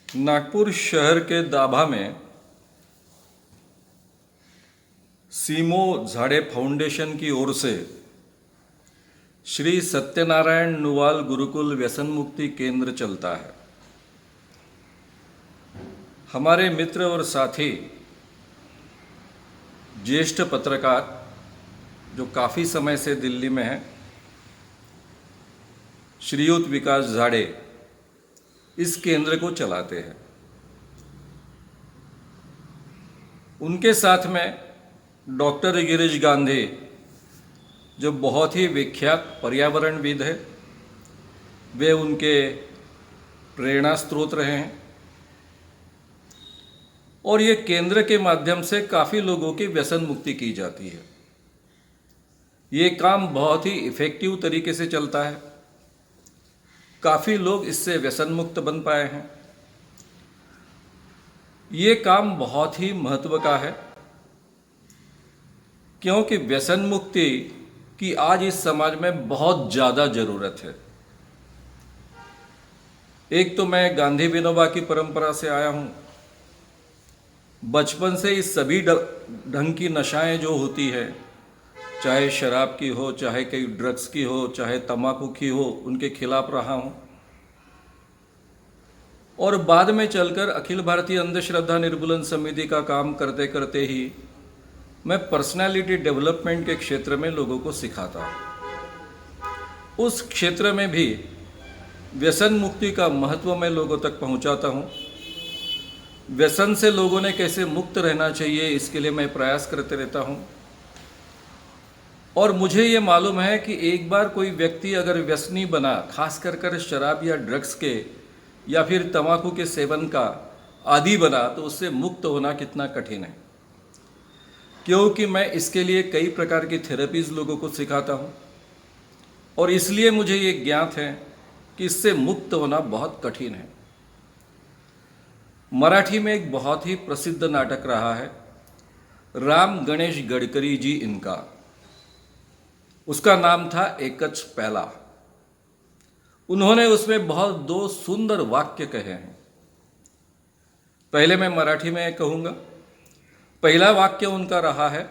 नागपुर शहर के दाभा में सीमो झाड़े फाउंडेशन की ओर से श्री सत्यनारायण नुवाल गुरुकुल व्यसन मुक्ति केंद्र चलता है। हमारे मित्र और साथी ज्येष्ठ पत्रकार जो काफ़ी समय से दिल्ली में हैं, श्रीयुत विकास झाड़े इस केंद्र को चलाते हैं। उनके साथ में डॉक्टर गिरीश गांधी जो बहुत ही विख्यात पर्यावरणविद है, वे उनके प्रेरणा स्रोत रहे हैं और ये केंद्र के माध्यम से काफ़ी लोगों की व्यसन मुक्ति की जाती है। ये काम बहुत ही इफ़ेक्टिव तरीके से चलता है। काफ़ी लोग इससे व्यसन मुक्त बन पाए हैं। ये काम बहुत ही महत्व का है क्योंकि व्यसन मुक्ति की आज इस समाज में बहुत ज़्यादा ज़रूरत है। एक तो मैं गांधी विनोबा की परंपरा से आया हूँ। बचपन से इस सभी ढंग की नशाएं जो होती है, चाहे शराब की हो, चाहे कई ड्रग्स की हो, चाहे तंबाकू की हो, उनके खिलाफ रहा हूँ। और बाद में चलकर अखिल भारतीय अंधश्रद्धा निर्मूलन समिति का काम करते करते ही मैं पर्सनालिटी डेवलपमेंट के क्षेत्र में लोगों को सिखाता हूँ। उस क्षेत्र में भी व्यसन मुक्ति का महत्व मैं लोगों तक पहुँचाता हूँ। व्यसन से लोगों ने कैसे मुक्त रहना चाहिए, इसके लिए मैं प्रयास करते रहता हूँ। और मुझे ये मालूम है कि एक बार कोई व्यक्ति अगर व्यसनी बना, खास कर शराब या ड्रग्स के या फिर तंबाकू के सेवन का आदी बना, तो उससे मुक्त होना कितना कठिन है। क्योंकि मैं इसके लिए कई प्रकार की थेरेपीज़ लोगों को सिखाता हूँ और इसलिए मुझे ये ज्ञात है कि इससे मुक्त होना बहुत कठिन है। मराठी में एक बहुत ही प्रसिद्ध नाटक रहा है, राम गणेश गडकरी जी इनका। उसका नाम था एकच पहला। उन्होंने उसमें बहुत दो सुंदर वाक्य कहे हैं। पहले मैं मराठी में कहूँगा। पहिला वाक्य उनका रहा है,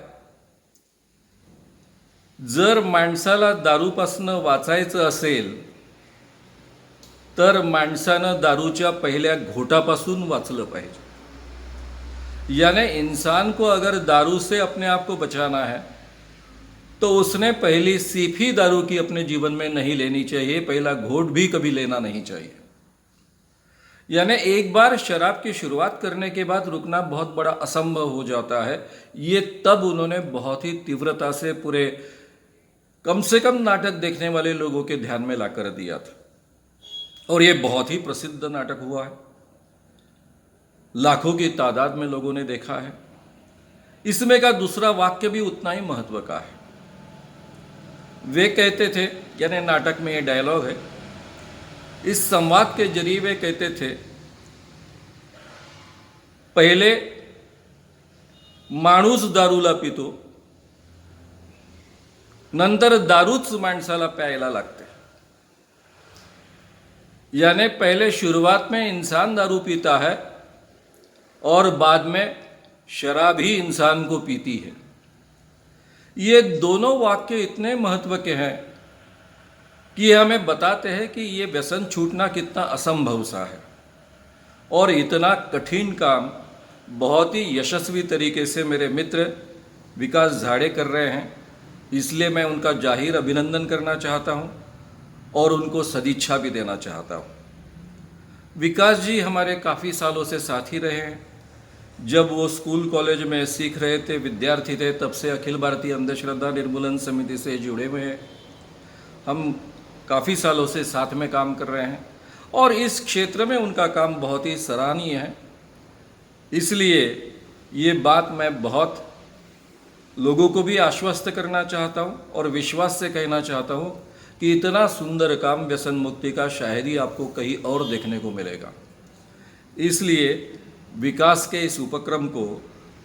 जर माणसाला दारूपासनं वाचायचं असेल तर माणसानं दारूच्या पहिल्या घोटापासून वाचलं पाहिजे। यानी इंसान को अगर दारू से अपने आप को बचाना है तो उसने पहली सीप ही दारू की अपने जीवन में नहीं लेनी चाहिए, पहला घोट भी कभी लेना नहीं चाहिए। यानी एक बार शराब की शुरुआत करने के बाद रुकना बहुत बड़ा असंभव हो जाता है। ये तब उन्होंने बहुत ही तीव्रता से पूरे कम से कम नाटक देखने वाले लोगों के ध्यान में ला कर दिया था और ये बहुत ही प्रसिद्ध नाटक हुआ है। लाखों की तादाद में लोगों ने देखा है। इसमें का दूसरा वाक्य भी उतना ही महत्व का है। वे कहते थे, यानी नाटक में ये डायलॉग है, इस संवाद के जरिए वे कहते थे, पहले माणूस दारूला पितो, नंतर दारूच माणसाला प्यायला लागते। यानी पहले शुरुआत में इंसान दारू पीता है और बाद में शराब ही इंसान को पीती है। ये दोनों वाक्य इतने महत्व के हैं कि ये हमें बताते हैं कि ये व्यसन छूटना कितना असंभव सा है और इतना कठिन काम बहुत ही यशस्वी तरीके से मेरे मित्र विकास झाड़े कर रहे हैं। इसलिए मैं उनका जाहिर अभिनंदन करना चाहता हूं और उनको सदिच्छा भी देना चाहता हूं। विकास जी हमारे काफ़ी सालों से साथी रहे हैं। जब वो स्कूल कॉलेज में सीख रहे थे, विद्यार्थी थे, तब से अखिल भारतीय अंधश्रद्धा निर्मूलन समिति से जुड़े हुए हैं। हम काफ़ी सालों से साथ में काम कर रहे हैं और इस क्षेत्र में उनका काम बहुत ही सराहनीय है। इसलिए ये बात मैं बहुत लोगों को भी आश्वस्त करना चाहता हूँ और विश्वास से कहना चाहता हूँ कि इतना सुंदर काम व्यसन मुक्ति का शायद ही आपको कहीं और देखने को मिलेगा। इसलिए विकास के इस उपक्रम को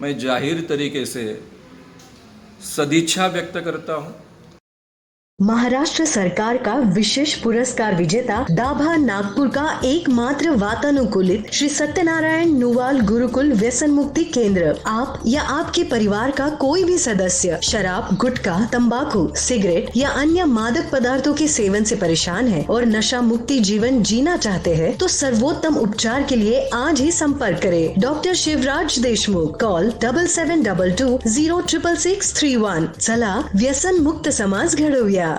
मैं जाहिर तरीके से सदिच्छा व्यक्त करता हूँ। महाराष्ट्र सरकार का विशेष पुरस्कार विजेता दाभा नागपुर का एकमात्र वातानुकूलित श्री सत्यनारायण नुवाल गुरुकुल व्यसन मुक्ति केंद्र। आप या आपके परिवार का कोई भी सदस्य शराब, गुटखा, तंबाकू, सिगरेट या अन्य मादक पदार्थों के सेवन से परेशान है और नशा मुक्ति जीवन जीना चाहते हैं, तो सर्वोत्तम उपचार के लिए आज ही संपर्क करें। डॉक्टर शिवराज देशमुख। कॉल 7722 06661। चला व्यसन मुक्त समाज घडवूया।